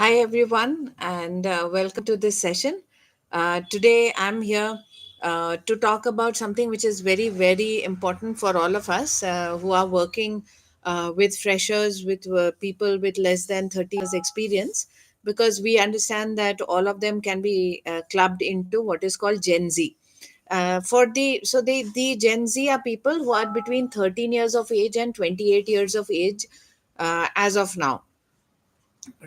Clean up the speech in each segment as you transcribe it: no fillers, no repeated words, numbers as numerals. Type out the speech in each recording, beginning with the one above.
Hi, everyone, and welcome to this session. Today, I'm here to talk about something which is very, very important for all of us who are working with freshers, with people with less than 30 years' experience, because we understand that all of them can be clubbed into what is called Gen Z. The Gen Z are people who are between 13 years of age and 28 years of age as of now,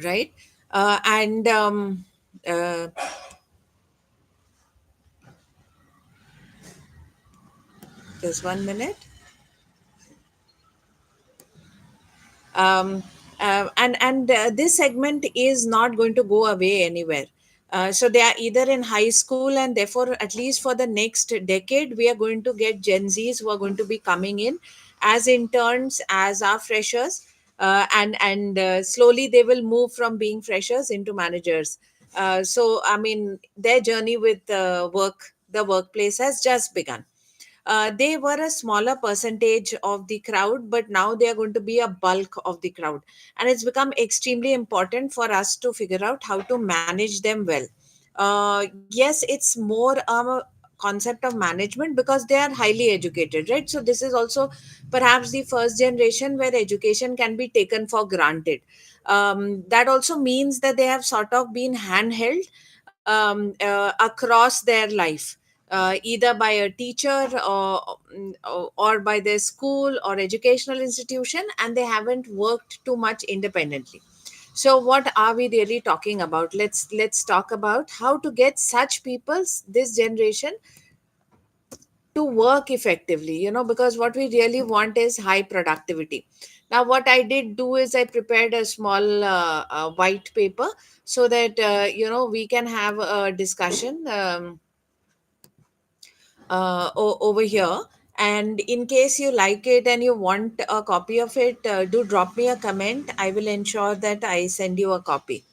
right? And uh, Just 1 minute. um, and This segment is not going to go away anywhere. So they are either in high school, and therefore, at least for the next decade, we are going to get Gen Zs who are going to be coming in as interns, as our freshers, and slowly they will move from being freshers into managers. So, I mean, their journey with the workplace has just begun. They were a smaller percentage of the crowd, but now they are going to be a bulk of the crowd. And it's become extremely important for us to figure out how to manage them well. Yes, it's more a concept of management because they are highly educated, right? So, this is also perhaps the first generation where education can be taken for granted. That also means that they have sort of been handheld across their life, either by a teacher or by their school or educational institution, and they haven't worked too much independently. So what are we really talking about? Let's talk about how to get such people, this generation, to work effectively, because what we really want is high productivity. Now what I did do is I prepared a small white paper so that we can have a discussion over here. And in case you like it and you want a copy of it, do drop me a comment. I will ensure that I send you a copy.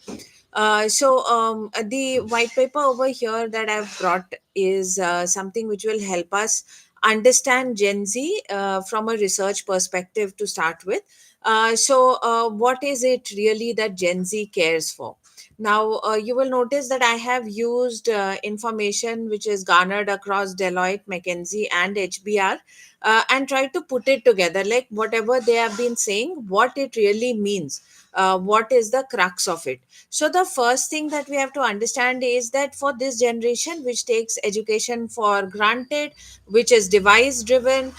The white paper over here that I've brought is something which will help us understand Gen Z from a research perspective to start with. What is it really that Gen Z cares for? Now, you will notice that I have used information which is garnered across Deloitte, McKinsey, and HBR, and tried to put it together, like whatever they have been saying, what it really means, what is the crux of it. So, the first thing that we have to understand is that for this generation, which takes education for granted, which is device driven,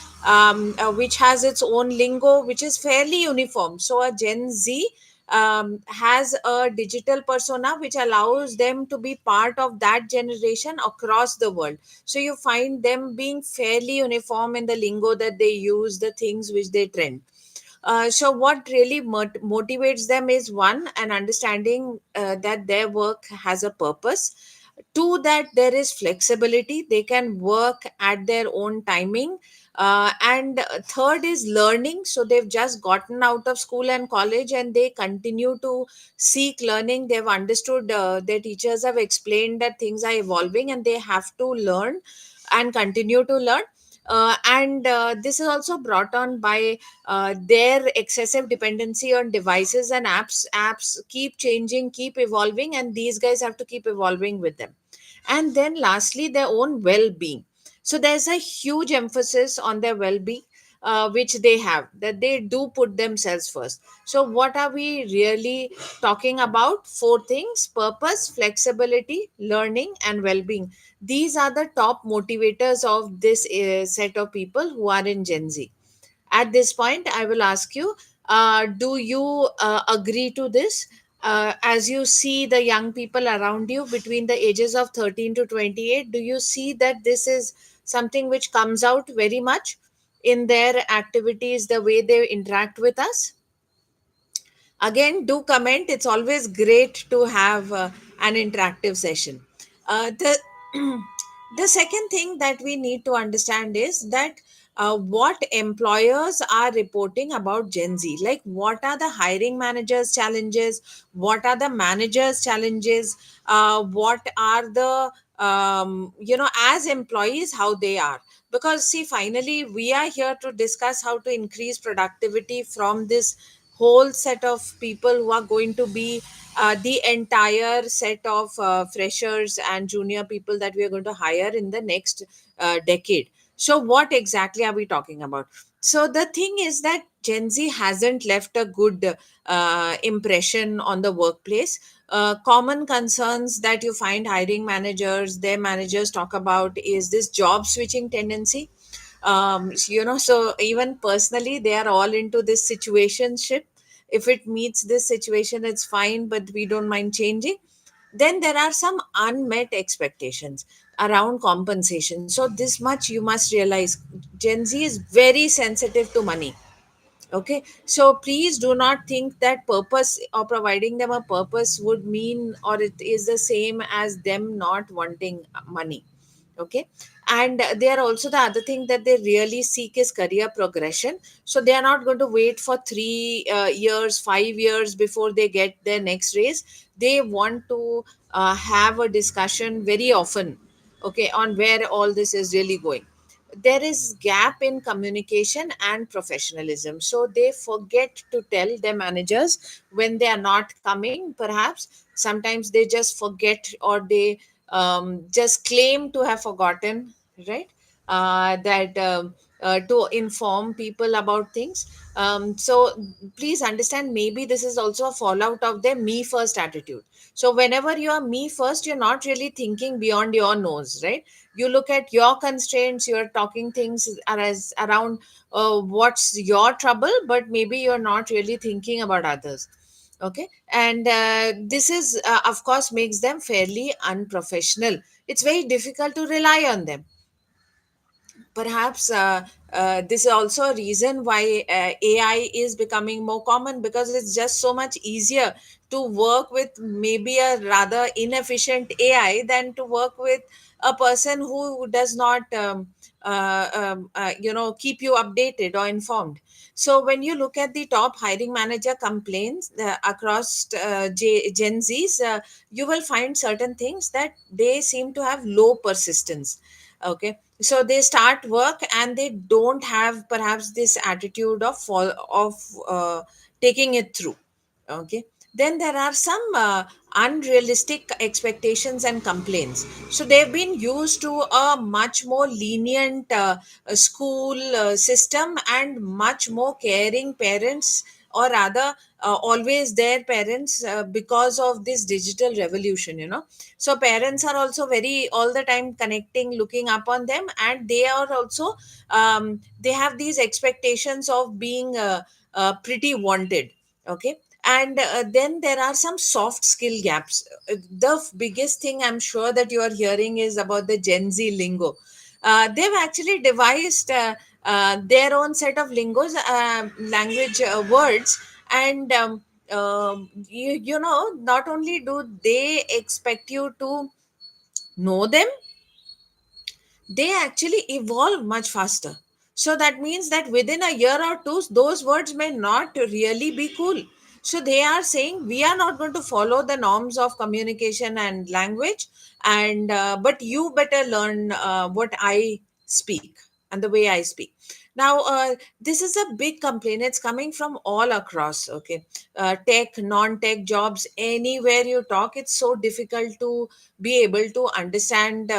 which has its own lingo, which is fairly uniform. So, a Gen Z has a digital persona which allows them to be part of that generation across the world. So you find them being fairly uniform in the lingo that they use, the things which they trend. So what really motivates them is, one, an understanding that their work has a purpose. Two, that there is flexibility, they can work at their own timing. And third is learning. So they've just gotten out of school and college and they continue to seek learning. They've understood, their teachers have explained that things are evolving and they have to learn and continue to learn. And this is also brought on by their excessive dependency on devices and apps keep changing, keep evolving, and these guys have to keep evolving with them. And then lastly, their own well-being. So there's a huge emphasis on their well-being, which they have, that they do put themselves first. So what are we really talking about? Four things: purpose, flexibility, learning, and well-being. These are the top motivators of this set of people who are in Gen Z. At this point, I will ask you, do you agree to this? As you see the young people around you between the ages of 13 to 28, do you see that this is something which comes out very much in their activities, the way they interact with us? Again, do comment. It's always great to have an interactive session. The the second thing that we need to understand is that what employers are reporting about Gen Z, like what are the hiring managers challenges, what are the managers challenges, what are the as employees, how they are. Because see, finally we are here to discuss how to increase productivity from this whole set of people who are going to be the entire set of freshers and junior people that we are going to hire in the next decade. So what exactly are we talking about? So the thing is that Gen Z hasn't left a good impression on the workplace. Common concerns that you find hiring managers, their managers talk about is this job switching tendency. So even personally, they are all into this situationship. If it meets this situation, it's fine, but we don't mind changing. Then there are some unmet expectations around compensation. So this much you must realize: Gen Z is very sensitive to money. Okay, so please do not think that purpose or providing them a purpose would mean, or it is the same as them not wanting money. Okay, and they are also, the other thing that they really seek is career progression. So they are not going to wait for 3 years, 5 years before they get their next raise. They want to have a discussion very often, okay, on where all this is really going. There is gap in communication and professionalism, so they forget to tell their managers when they are not coming. Perhaps sometimes they just forget, or they just claim to have forgotten, right? That to inform people about things. So please understand, maybe this is also a fallout of their me first attitude. So whenever you are me first, you're not really thinking beyond your nose, right? You look at your constraints, you're talking things as around what's your trouble, but maybe you're not really thinking about others. Okay, and this is of course makes them fairly unprofessional. It's very difficult to rely on them. Perhaps this is also a reason why AI is becoming more common, because it's just so much easier to work with maybe a rather inefficient AI than to work with a person who does not keep you updated or informed. So when you look at the top hiring manager complaints across Gen Zs, you will find certain things that they seem to have low persistence. Okay, so they start work and they don't have perhaps this attitude of taking it through. Okay, then there are some unrealistic expectations and complaints. So they've been used to a much more lenient school system and much more caring parents, or rather always their parents, because of this digital revolution, so parents are also very all the time connecting, looking up on them, and they are also they have these expectations of being pretty wanted. Okay, and then there are some soft skill gaps. The biggest thing I'm sure that you are hearing is about the Gen Z lingo. They've actually devised their own set of lingos, language words, and not only do they expect you to know them, they actually evolve much faster. So that means that within a year or two, those words may not really be cool. So they are saying we are not going to follow the norms of communication and language, and but you better learn what I speak and the way I speak. Now, this is a big complaint. It's coming from all across. Okay, tech, non-tech jobs, anywhere you talk, it's so difficult to be able to understand.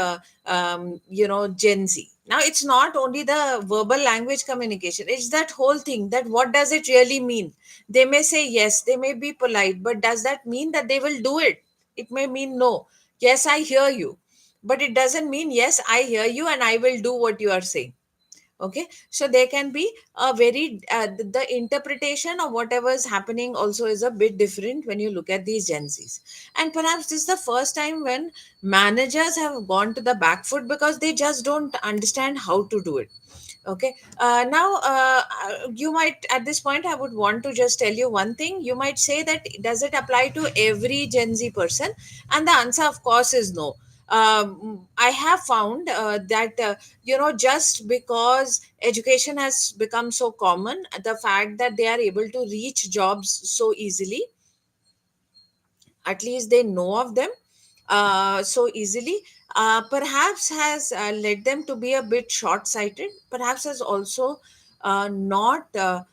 Gen Z. Now, it's not only the verbal language communication, it's that whole thing, that what does it really mean? They may say yes, they may be polite, but does that mean that they will do it? It may mean no. Yes, I hear you, but it doesn't mean yes, I hear you and I will do what you are saying. Okay, so there can be a very the interpretation of whatever is happening also is a bit different when you look at these Gen Z's. And perhaps this is the first time when managers have gone to the back foot because they just don't understand how to do it. Okay, now you might, at this point I would want to just tell you one thing. You might say that does it apply to every Gen Z person, and the answer of course is no. I have found that just because education has become so common, the fact that they are able to reach jobs so easily, at least they know of them so easily, perhaps has led them to be a bit short sighted. Perhaps has also not there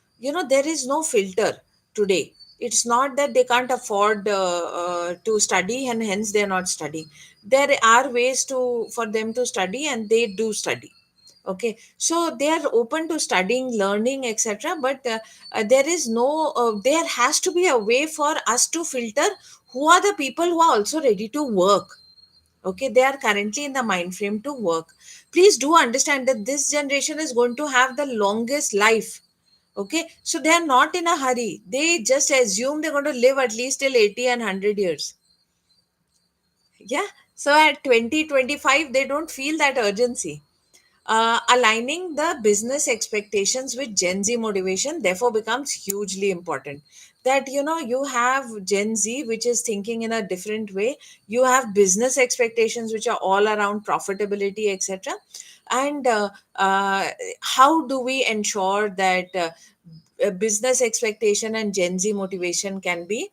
is no filter. today. It's not that they can't afford to study and hence they're not studying. There are ways to for them to study, and they do study. Okay, so they are open to studying, learning, etc. But there is no there has to be a way for us to filter who are the people who are also ready to work. Okay, they are currently in the mind frame to work. Please do understand that this generation is going to have the longest life. Okay, so they are not in a hurry. They just assume they're going to live at least till 80 and 100 years. Yeah, so at 2025 they don't feel that urgency. Aligning the business expectations with Gen Z motivation therefore becomes hugely important. That you have Gen Z which is thinking in a different way. You have business expectations which are all around profitability, etc. And how do we ensure that business expectation and Gen Z motivation can be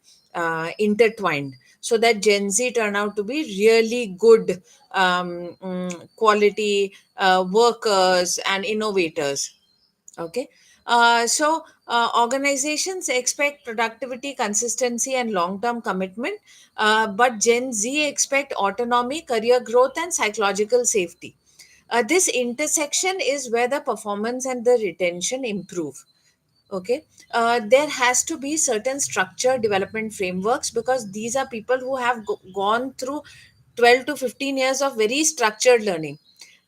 intertwined, so that Gen Z turn out to be really good quality workers and innovators. Okay. Organizations expect productivity, consistency, and long term commitment, but Gen Z expect autonomy, career growth, and psychological safety. This intersection is where the performance and the retention improve. Okay, there has to be certain structure development frameworks, because these are people who have gone through 12 to 15 years of very structured learning.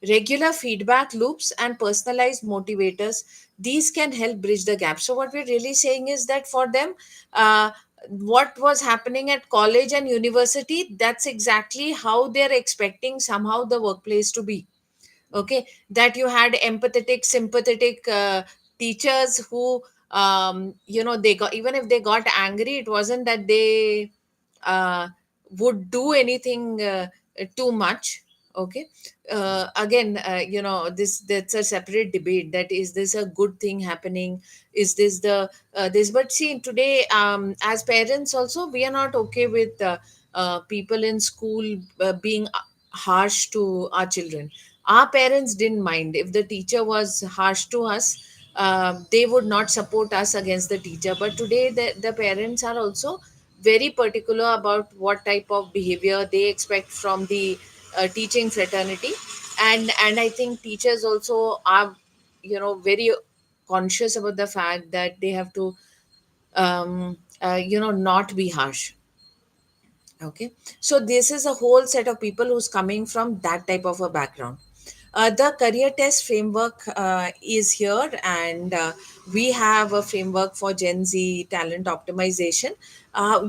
Regular feedback loops and personalized motivators, these can help bridge the gap. So what we're really saying is that for them, uh, what was happening at college and university, that's exactly how they're expecting somehow the workplace to be. Okay, that you had empathetic, sympathetic teachers who, they got, even if they got angry, it wasn't that they uh, would do anything too much. Okay, again, this, that's a separate debate, that is this a good thing happening, is this the this. But see, today, as parents also, we are not okay with people in school being harsh to our children. Our parents didn't mind if the teacher was harsh to us. They would not support us against the teacher. But today the parents are also very particular about what type of behavior they expect from the teaching fraternity. And I think teachers also are, very conscious about the fact that they have to not be harsh. Okay, so this is a whole set of people who's coming from that type of a background. The career test framework is here, and we have a framework for Gen Z talent optimization.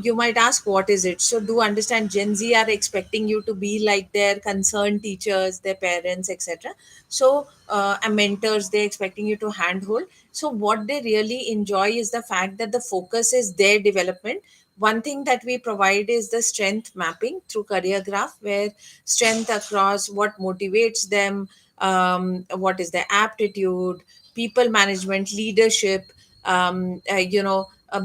You might ask, what is it? So, do understand, Gen Z are expecting you to be like their concerned teachers, their parents, etc. So, and mentors, they're expecting you to handhold. So, what they really enjoy is the fact that the focus is their development. One thing that we provide is the strength mapping through career graph, where strength across what motivates them, what is their aptitude, people management, leadership,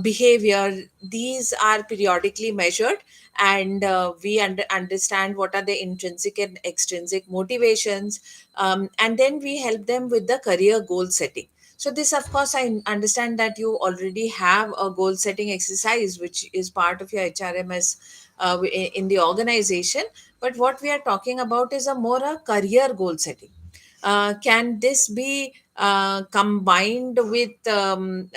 behavior. These are periodically measured, and we understand what are the intrinsic and extrinsic motivations, and then we help them with the career goal setting. So this, of course, I understand that you already have a goal setting exercise which is part of your HRMS in the organization. But what we are talking about is a more a career goal setting. Can this be combined with the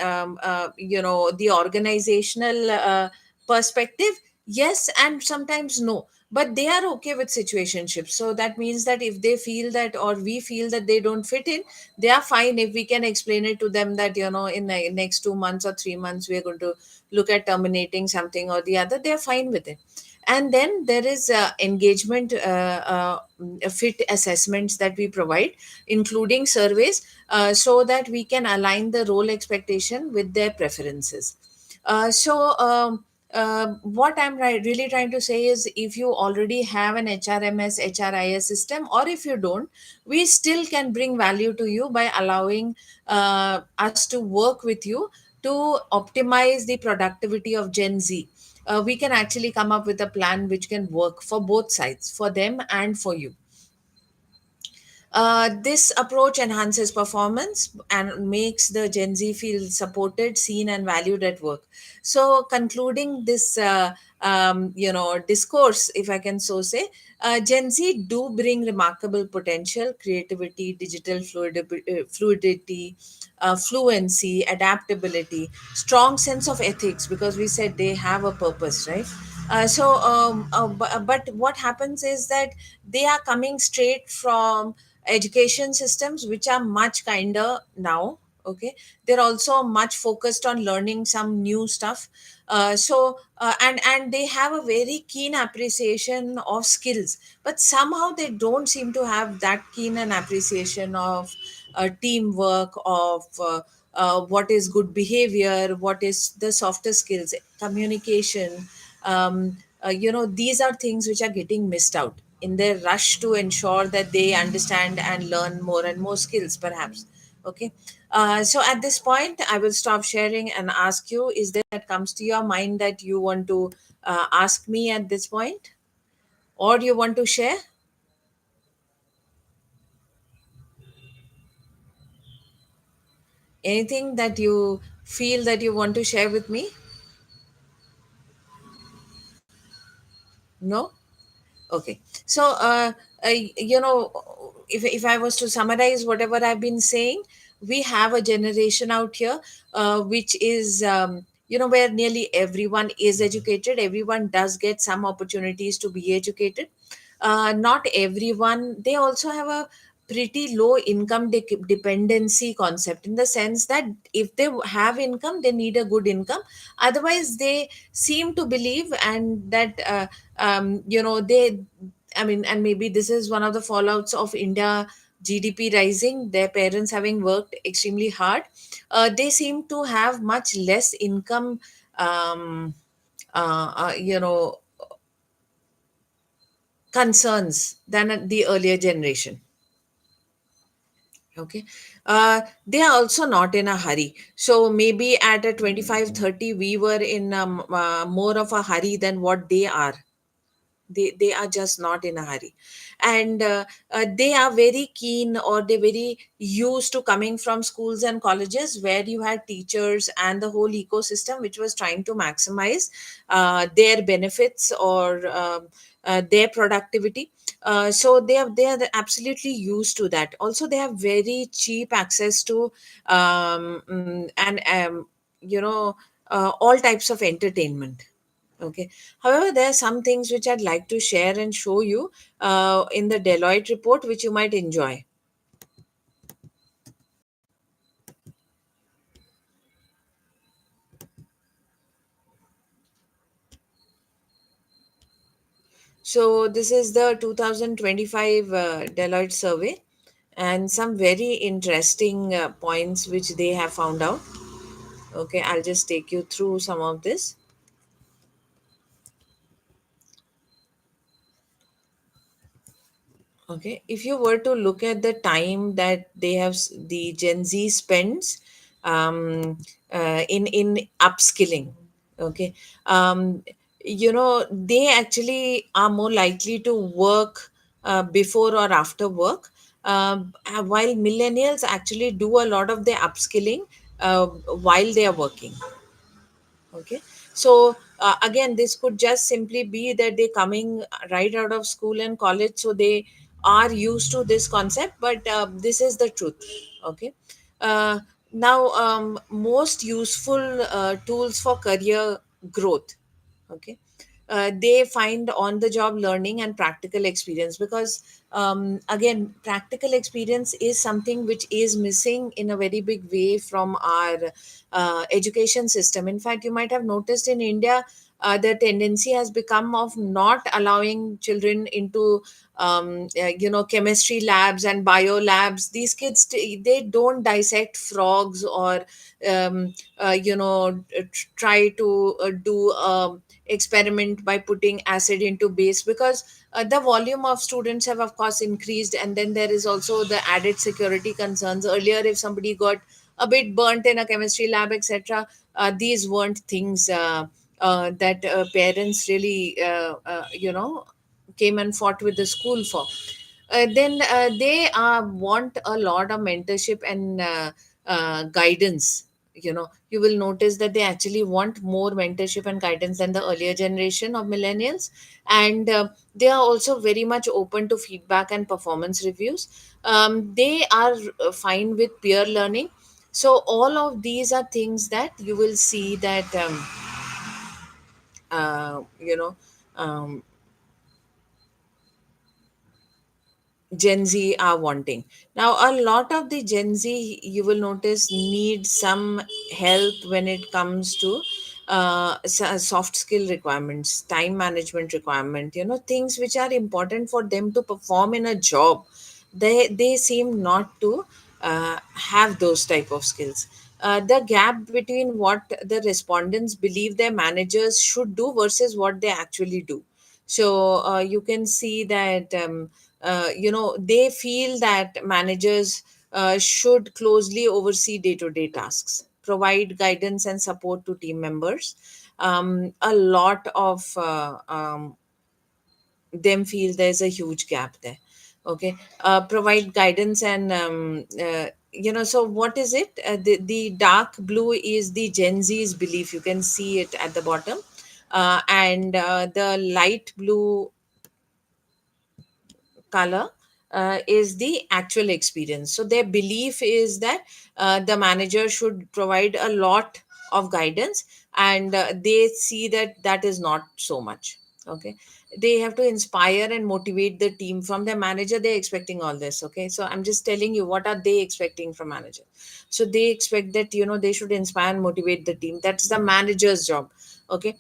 organizational perspective? Yes, and sometimes no, but they are okay with situationships. So that means that if they feel that, or we feel that they don't fit in, they are fine if we can explain it to them that, in the next 2 months or 3 months we are going to look at terminating something or the other. They are fine with it. And then there is engagement fit assessments that we provide, including surveys, so that we can align the role expectation with their preferences. What I'm really trying to say is, if you already have an HRMS, HRIS system, or if you don't, we still can bring value to you by allowing us to work with you to optimize the productivity of Gen Z. We can actually come up with a plan which can work for both sides, for them and for you. This approach enhances performance and makes the Gen Z feel supported, seen, and valued at work. So, concluding this, discourse, if I can so say, Gen Z do bring remarkable potential, creativity, digital fluidity, fluency, adaptability, strong sense of ethics, because we said they have a purpose, right? But what happens is that they are coming straight from education systems which are much kinder now. Okay, they're also much focused on learning some new stuff. And they have a very keen appreciation of skills, but somehow they don't seem to have that keen an appreciation of teamwork, of what is good behavior, what is the softer skills, communication. These are things which are getting missed out in their rush to ensure that they understand and learn more and more skills, perhaps. Okay. So at this point, I will stop sharing and ask you, is there that comes to your mind that you want to ask me at this point, or you want to share anything that you feel that you want to share with me? No. Okay. So, if I was to summarize whatever I've been saying, we have a generation out here which is, where nearly everyone is educated. Everyone does get some opportunities to be educated. Not everyone, they also have a pretty low income dependency concept, in the sense that if they have income, they need a good income. Otherwise, they seem to believe, and that they, I mean, and maybe this is one of the fallouts of India GDP rising, their parents having worked extremely hard. They seem to have much less income, um, uh, uh, you know concerns than the earlier generation. Okay. They are also not in a hurry. So maybe at a 25-30, we were in more of a hurry than what they are. They are just not in a hurry. And they are very keen, or they very used to coming from schools and colleges where you had teachers and the whole ecosystem which was trying to maximize their benefits, or their productivity. So they are absolutely used to that. Also, they have very cheap access to and all types of entertainment. Okay. However, there are some things which I'd like to share and show you in the Deloitte report, which you might enjoy. So, this is the 2025 Deloitte survey, and some very interesting points which they have found out. Okay, I'll just take you through some of this. Okay, if you were to look at the time that the Gen Z spends in upskilling, okay, they actually are more likely to work before or after work, while millennials actually do a lot of their upskilling while they are working. Okay. So again, this could just simply be that they coming right out of school and college, so they are used to this concept, but this is the truth. Okay. uh, Now, most useful tools for career growth. Okay. They find on the job learning and practical experience, because again, practical experience is something which is missing in a very big way from our education system. In fact, you might have noticed in India, the tendency has become of not allowing children into chemistry labs and bio labs. These kids, they don't dissect frogs, or try to do experiment by putting acid into base, because the volume of students have of course increased, and then there is also the added security concerns. Earlier, if somebody got a bit burnt in a chemistry lab, etc., these weren't things that parents really came and fought with the school for. Then they want a lot of mentorship and guidance. You will notice that they actually want more mentorship and guidance than the earlier generation of millennials. And they are also very much open to feedback and performance reviews. They are fine with peer learning. So all of these are things that you will see that uh, you know um, Gen Z are wanting. Now, a lot of the Gen Z, you will notice, need some help when it comes to soft skill requirements, time management requirement, things which are important for them to perform in a job. They seem not to have those type of skills. The gap between what the respondents believe their managers should do versus what they actually do. So you can see that they feel that managers should closely oversee day-to-day tasks, provide guidance and support to team members. A lot of them feel there's a huge gap there. Okay. Provide guidance and so what is it? The dark blue is the Gen Z's belief. You can see it at the bottom. And the light blue color is the actual experience. So their belief is that the manager should provide a lot of guidance, and they see that that is not so much. Okay. They have to inspire and motivate the team. From their manager they're expecting all this. Okay, so I'm just telling you what are they expecting from manager. So they expect that they should inspire and motivate the team. That's the manager's job. Okay.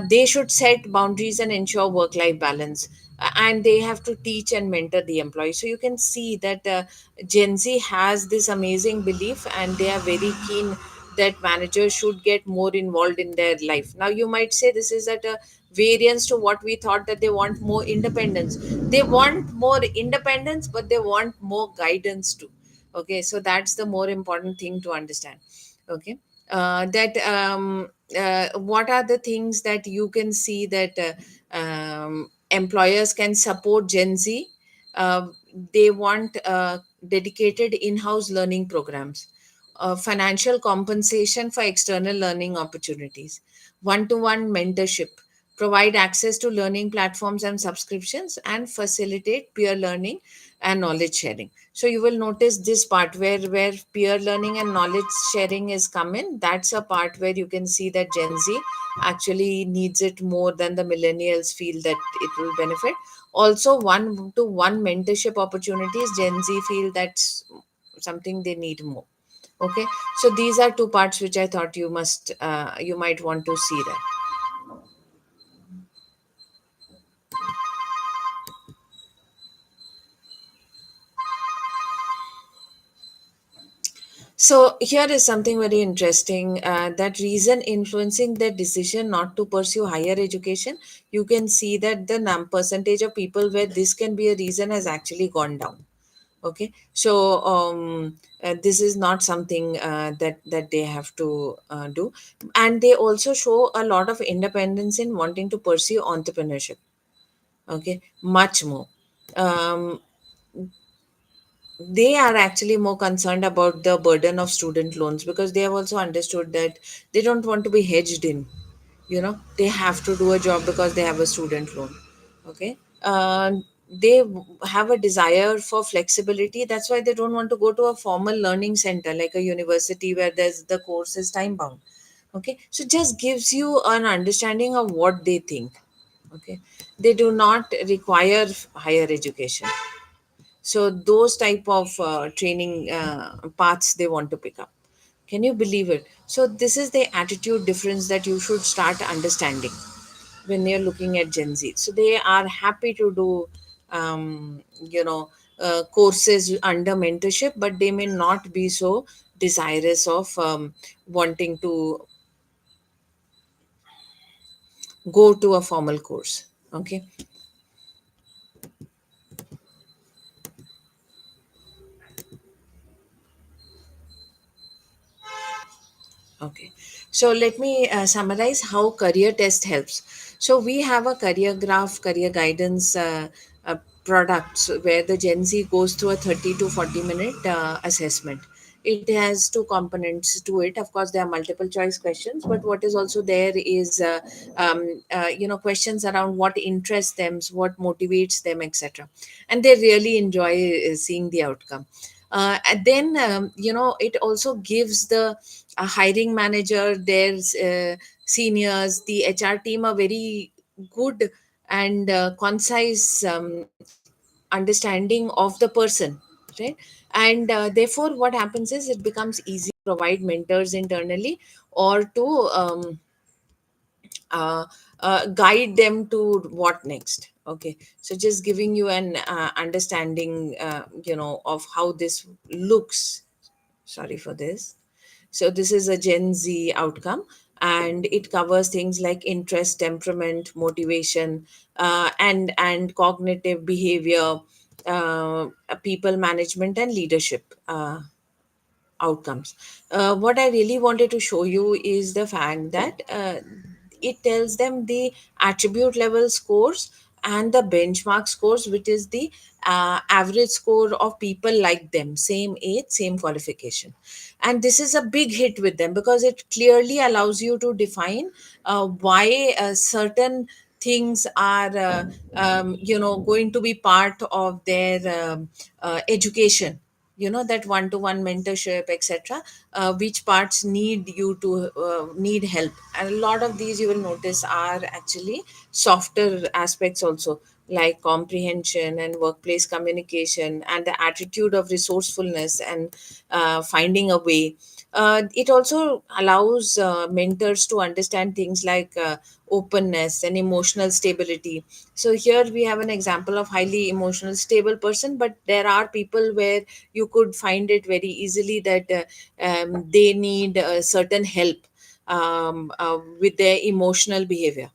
They should set boundaries and ensure work life balance. And they have to teach and mentor the employee. So you can see that Gen Z has this amazing belief, and they are very keen that managers should get more involved in their life. Now you might say this is at a variance to what we thought, that they want more independence. They want more independence, but they want more guidance too. Okay, so that's the more important thing to understand. Okay. That What are the things that you can see that employers can support Gen Z? uh, they want dedicated in-house learning programs, financial compensation for external learning opportunities, one-to-one mentorship, provide access to learning platforms and subscriptions, and facilitate peer learning and knowledge sharing. So you will notice this part where peer learning and knowledge sharing is come in. That's a part where you can see that Gen Z actually needs it more than the millennials feel that it will benefit. Also, one to one mentorship opportunities, Gen Z feel that's something they need more. Okay, so these are two parts which I thought you might want to see there. So here is something very interesting, that reason influencing their decision not to pursue higher education. You can see that the percentage of people where this can be a reason has actually gone down. Okay, so this is not something that they have to do. And they also show a lot of independence in wanting to pursue entrepreneurship. Okay, much more. um, they are actually more concerned about the burden of student loans, because they have also understood that they don't want to be hedged in. They have to do a job because they have a student loan. Okay. They have a desire for flexibility. That's why they don't want to go to a formal learning center like a university where there's the course is time bound. Okay, so just gives you an understanding of what they think. Okay, they do not require higher education. So those type of training paths they want to pick up. Can you believe it? So this is the attitude difference that you should start understanding when you're looking at Gen Z. So they are happy to do courses under mentorship, but they may not be so desirous of wanting to go to a formal course. Okay. Okay, so let me summarize how career test helps. So we have a career graph, career guidance products where the Gen Z goes through a 30 to 40-minute assessment. It has two components to it. Of course, there are multiple choice questions, but what is also there is questions around what interests them, what motivates them, etc. And they really enjoy seeing the outcome. And then it also gives the hiring manager, their seniors, the HR team a very good and concise understanding of the person, right? And therefore what happens is it becomes easy to provide mentors internally, or to uh, guide them to what next. Okay, so just giving you an understanding of how this looks. Sorry for this. So this is a Gen Z outcome, and it covers things like interest, temperament, motivation, and cognitive behavior, people management, and leadership outcomes. What I really wanted to show you is the fact that it tells them the attribute level scores and the benchmark scores, which is the average score of people like them, same age, same qualification. And this is a big hit with them because it clearly allows you to define why certain things are going to be part of their education, that one-to-one mentorship, etc. Which parts need you to need help. And a lot of these, you will notice, are actually softer aspects also, like comprehension and workplace communication and the attitude of resourcefulness and finding a way. It also allows mentors to understand things like openness and emotional stability. So here we have an example of highly emotional stable person, but there are people where you could find it very easily that they need certain help with their emotional behavior.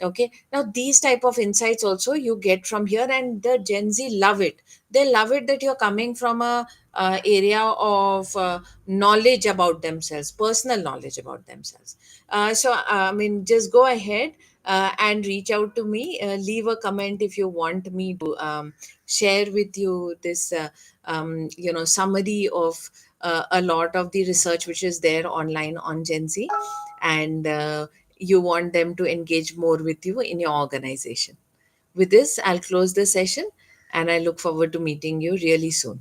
Okay, now these type of insights also you get from here, and the Gen Z love it. They love it that you're coming from a area of knowledge about themselves, personal knowledge about themselves. I mean, just go ahead and reach out to me, leave a comment if you want me to share with you this summary of a lot of the research which is there online on Gen Z, and you want them to engage more with you in your organization. With this, I'll close the session, and I look forward to meeting you really soon.